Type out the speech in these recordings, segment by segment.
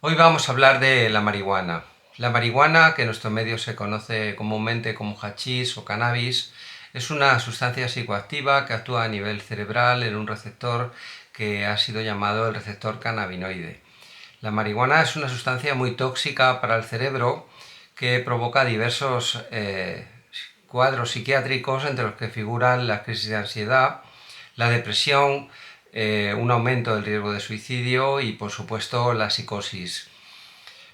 Hoy vamos a hablar de la marihuana. La marihuana, que en nuestro medio se conoce comúnmente como hachís o cannabis, es una sustancia psicoactiva que actúa a nivel cerebral en un receptor que ha sido llamado el receptor cannabinoide. La marihuana es una sustancia muy tóxica para el cerebro que provoca diversos cuadros psiquiátricos, entre los que figuran la crisis de ansiedad, la depresión, un aumento del riesgo de suicidio y, por supuesto, la psicosis.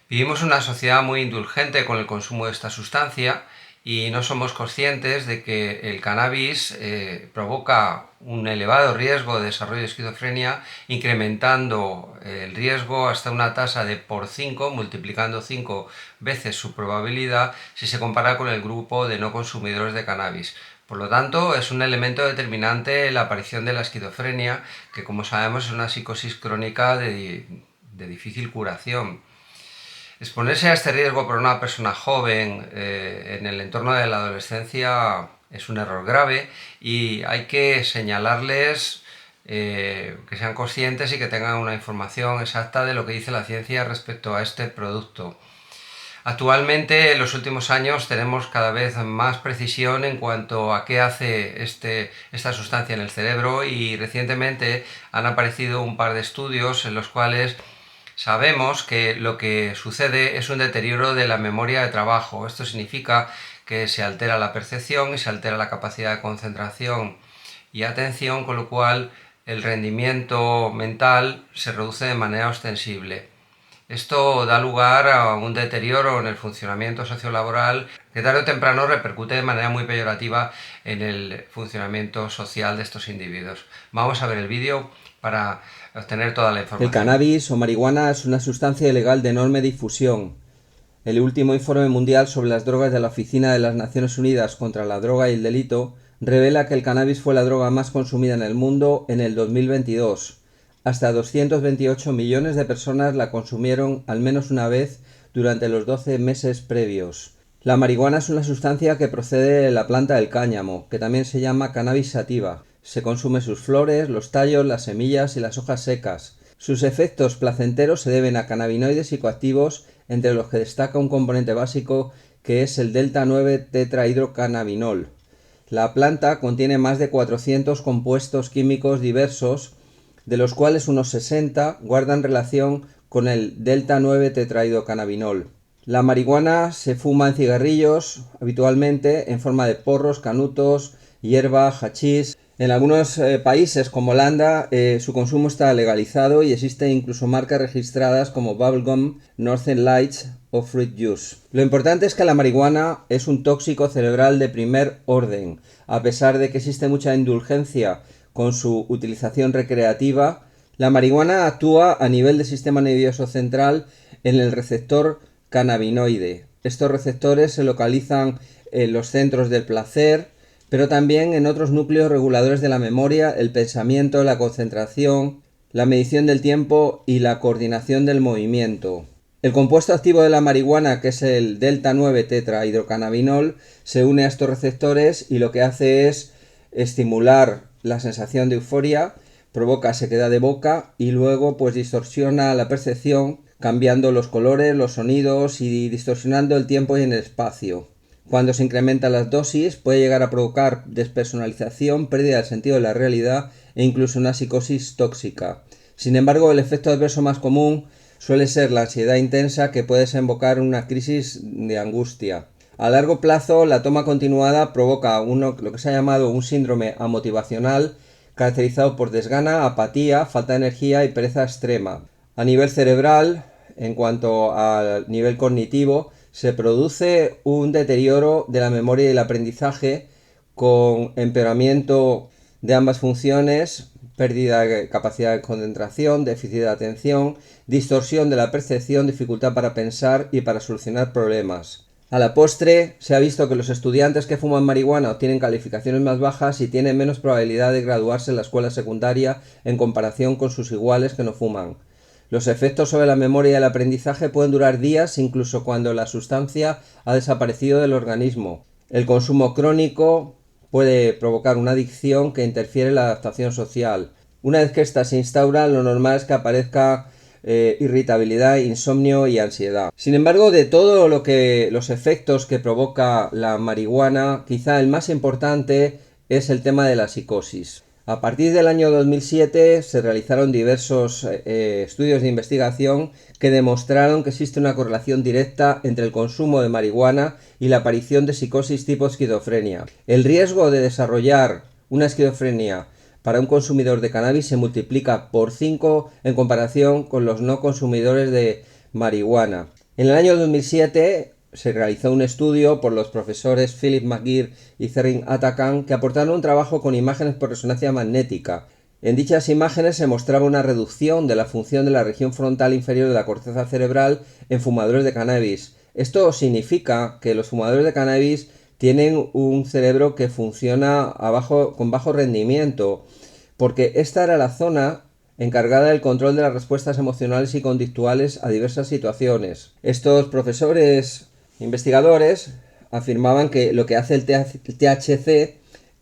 Vivimos en una sociedad muy indulgente con el consumo de esta sustancia y no somos conscientes de que el cannabis provoca un elevado riesgo de desarrollo de esquizofrenia, incrementando el riesgo hasta una tasa de por 5, multiplicando 5 veces su probabilidad si se compara con el grupo de no consumidores de cannabis. Por lo tanto, es un elemento determinante en la aparición de la esquizofrenia, que como sabemos es una psicosis crónica de difícil curación. Exponerse a este riesgo por una persona joven en el entorno de la adolescencia es un error grave y hay que señalarles que sean conscientes y que tengan una información exacta de lo que dice la ciencia respecto a este producto. Actualmente, en los últimos años, tenemos cada vez más precisión en cuanto a qué hace esta sustancia en el cerebro y recientemente han aparecido un par de estudios en los cuales sabemos que lo que sucede es un deterioro de la memoria de trabajo. Esto significa que se altera la percepción y se altera la capacidad de concentración y atención, con lo cual el rendimiento mental se reduce de manera ostensible. Esto da lugar a un deterioro en el funcionamiento sociolaboral que tarde o temprano repercute de manera muy peyorativa en el funcionamiento social de estos individuos. Vamos a ver el vídeo para obtener toda la El información. cannabis o marihuana es una sustancia ilegal de enorme difusión. El último informe mundial sobre las drogas de la Oficina de las Naciones Unidas contra la Droga y el Delito revela que el cannabis fue la droga más consumida en el mundo en el 2022. Hasta 228 millones de personas la consumieron al menos una vez durante los 12 meses previos. La marihuana es una sustancia que procede de la planta del cáñamo, que también se llama cannabis sativa. Se consume sus flores, los tallos, las semillas y las hojas secas. Sus efectos placenteros se deben a cannabinoides psicoactivos, entre los que destaca un componente básico que es el delta-9 tetrahidrocannabinol. La planta contiene más de 400 compuestos químicos diversos, de los cuales unos 60 guardan relación con el delta-9 tetrahidrocannabinol. La marihuana se fuma en cigarrillos, habitualmente en forma de porros, canutos, hierba, hachís. En algunos países como Holanda su consumo está legalizado y existen incluso marcas registradas como Bubblegum, Northern Lights o Fruit Juice. Lo importante es que la marihuana es un tóxico cerebral de primer orden. A pesar de que existe mucha indulgencia con su utilización recreativa, la marihuana actúa a nivel del sistema nervioso central en el receptor cannabinoide. Estos receptores se localizan en los centros del placer, pero también en otros núcleos reguladores de la memoria, el pensamiento, la concentración, la medición del tiempo y la coordinación del movimiento. El compuesto activo de la marihuana, que es el delta-9 tetrahidrocannabinol, se une a estos receptores y lo que hace es estimular la sensación de euforia, provoca sequedad de boca y luego pues distorsiona la percepción, cambiando los colores, los sonidos y distorsionando el tiempo y el espacio. Cuando se incrementan las dosis puede llegar a provocar despersonalización, pérdida del sentido de la realidad e incluso una psicosis tóxica. Sin embargo, el efecto adverso más común suele ser la ansiedad intensa, que puede desembocar en una crisis de angustia. A largo plazo, la toma continuada provoca lo que se ha llamado un síndrome amotivacional, caracterizado por desgana, apatía, falta de energía y pereza extrema. A nivel cerebral, en cuanto al nivel cognitivo, se produce un deterioro de la memoria y el aprendizaje, con empeoramiento de ambas funciones, pérdida de capacidad de concentración, déficit de atención, distorsión de la percepción, dificultad para pensar y para solucionar problemas. A la postre, se ha visto que los estudiantes que fuman marihuana obtienen calificaciones más bajas y tienen menos probabilidad de graduarse en la escuela secundaria en comparación con sus iguales que no fuman. Los efectos sobre la memoria y el aprendizaje pueden durar días, incluso cuando la sustancia ha desaparecido del organismo. El consumo crónico puede provocar una adicción que interfiere en la adaptación social. Una vez que ésta se instaura, lo normal es que aparezca irritabilidad, insomnio y ansiedad. Sin embargo, de todo los efectos que provoca la marihuana, quizá el más importante es el tema de la psicosis. A partir del año 2007 se realizaron diversos estudios de investigación que demostraron que existe una correlación directa entre el consumo de marihuana y la aparición de psicosis tipo esquizofrenia. El riesgo de desarrollar una esquizofrenia para un consumidor de cannabis se multiplica por 5 en comparación con los no consumidores de marihuana. En el año 2007 se realizó un estudio por los profesores Philip McGeer y Zerrin Atakan que aportaron un trabajo con imágenes por resonancia magnética. En dichas imágenes se mostraba una reducción de la función de la región frontal inferior de la corteza cerebral en fumadores de cannabis. Esto significa que los fumadores de cannabis tienen un cerebro que funciona con bajo rendimiento, porque esta era la zona encargada del control de las respuestas emocionales y conductuales a diversas situaciones. Estos profesores investigadores afirmaban que lo que hace el THC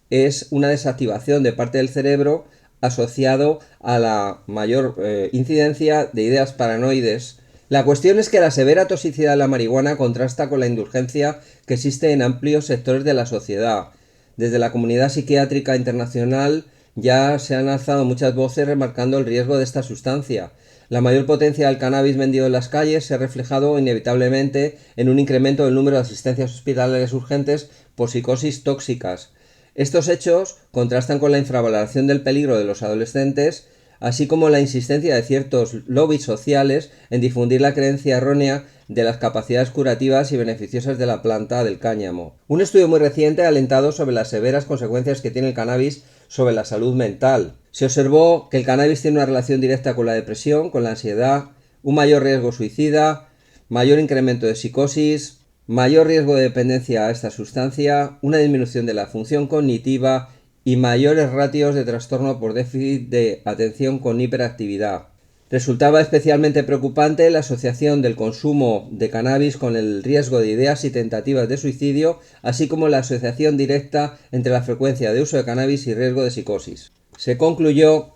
es una desactivación de parte del cerebro asociado a la mayor incidencia de ideas paranoides. La cuestión es que la severa toxicidad de la marihuana contrasta con la indulgencia que existe en amplios sectores de la sociedad. Desde la comunidad psiquiátrica internacional ya se han alzado muchas voces remarcando el riesgo de esta sustancia. La mayor potencia del cannabis vendido en las calles se ha reflejado inevitablemente en un incremento del número de asistencias hospitalarias urgentes por psicosis tóxicas. Estos hechos contrastan con la infravaloración del peligro de los adolescentes, así como la insistencia de ciertos lobbies sociales en difundir la creencia errónea de las capacidades curativas y beneficiosas de la planta del cáñamo. Un estudio muy reciente ha alentado sobre las severas consecuencias que tiene el cannabis sobre la salud mental. Se observó que el cannabis tiene una relación directa con la depresión, con la ansiedad, un mayor riesgo suicida, mayor incremento de psicosis, mayor riesgo de dependencia a esta sustancia, una disminución de la función cognitiva y mayores ratios de trastorno por déficit de atención con hiperactividad. Resultaba especialmente preocupante la asociación del consumo de cannabis con el riesgo de ideas y tentativas de suicidio, así como la asociación directa entre la frecuencia de uso de cannabis y riesgo de psicosis. Se concluyó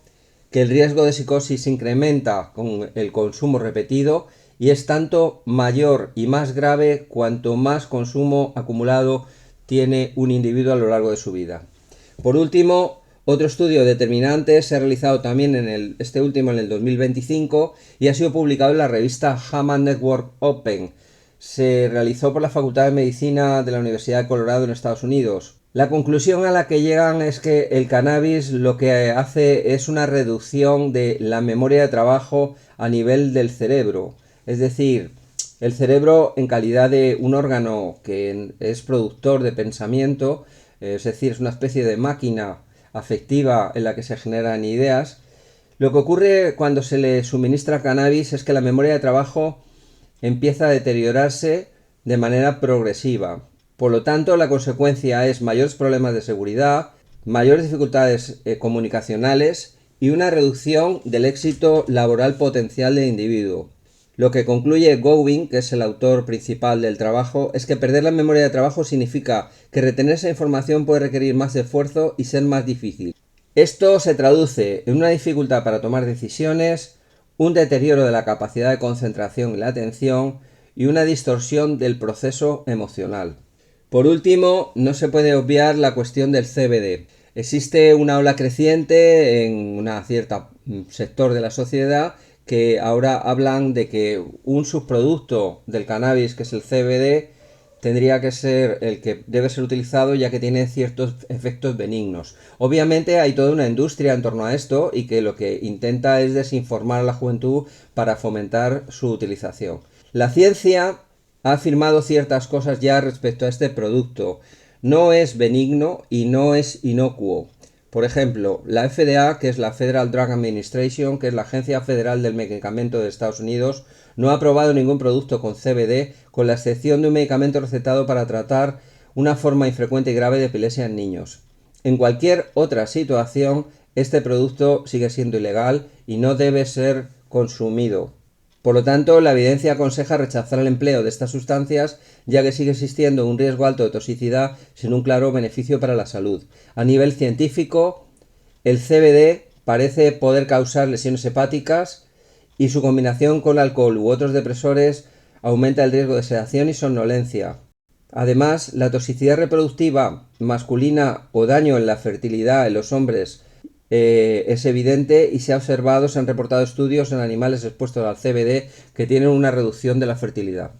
que el riesgo de psicosis se incrementa con el consumo repetido y es tanto mayor y más grave cuanto más consumo acumulado tiene un individuo a lo largo de su vida. Por último, otro estudio determinante se ha realizado también en el 2025 y ha sido publicado en la revista JAMA Network Open. Se realizó por la Facultad de Medicina de la Universidad de Colorado en Estados Unidos. La conclusión a la que llegan es que el cannabis lo que hace es una reducción de la memoria de trabajo a nivel del cerebro. Es decir, el cerebro, en calidad de un órgano que es productor de pensamiento, es decir, es una especie de máquina afectiva en la que se generan ideas, lo que ocurre cuando se le suministra cannabis es que la memoria de trabajo empieza a deteriorarse de manera progresiva. Por lo tanto, la consecuencia es mayores problemas de seguridad, mayores dificultades comunicacionales y una reducción del éxito laboral potencial del individuo. Lo que concluye Gowing, que es el autor principal del trabajo, es que perder la memoria de trabajo significa que retener esa información puede requerir más esfuerzo y ser más difícil. Esto se traduce en una dificultad para tomar decisiones, un deterioro de la capacidad de concentración y la atención y una distorsión del proceso emocional. Por último, no se puede obviar la cuestión del CBD. Existe una ola creciente en un cierto sector de la sociedad que ahora hablan de que un subproducto del cannabis, que es el CBD, tendría que ser el que debe ser utilizado ya que tiene ciertos efectos benignos. Obviamente hay toda una industria en torno a esto y que lo que intenta es desinformar a la juventud para fomentar su utilización. La ciencia ha afirmado ciertas cosas ya respecto a este producto. No es benigno y no es inocuo. Por ejemplo, la FDA, que es la Federal Drug Administration, que es la Agencia Federal del Medicamento de Estados Unidos, no ha aprobado ningún producto con CBD, con la excepción de un medicamento recetado para tratar una forma infrecuente y grave de epilepsia en niños. En cualquier otra situación, este producto sigue siendo ilegal y no debe ser consumido. Por lo tanto, la evidencia aconseja rechazar el empleo de estas sustancias, ya que sigue existiendo un riesgo alto de toxicidad sin un claro beneficio para la salud. A nivel científico, el CBD parece poder causar lesiones hepáticas y su combinación con alcohol u otros depresores aumenta el riesgo de sedación y somnolencia. Además, la toxicidad reproductiva masculina o daño en la fertilidad en los hombres es evidente y se ha observado, se han reportado estudios en animales expuestos al CBD que tienen una reducción de la fertilidad.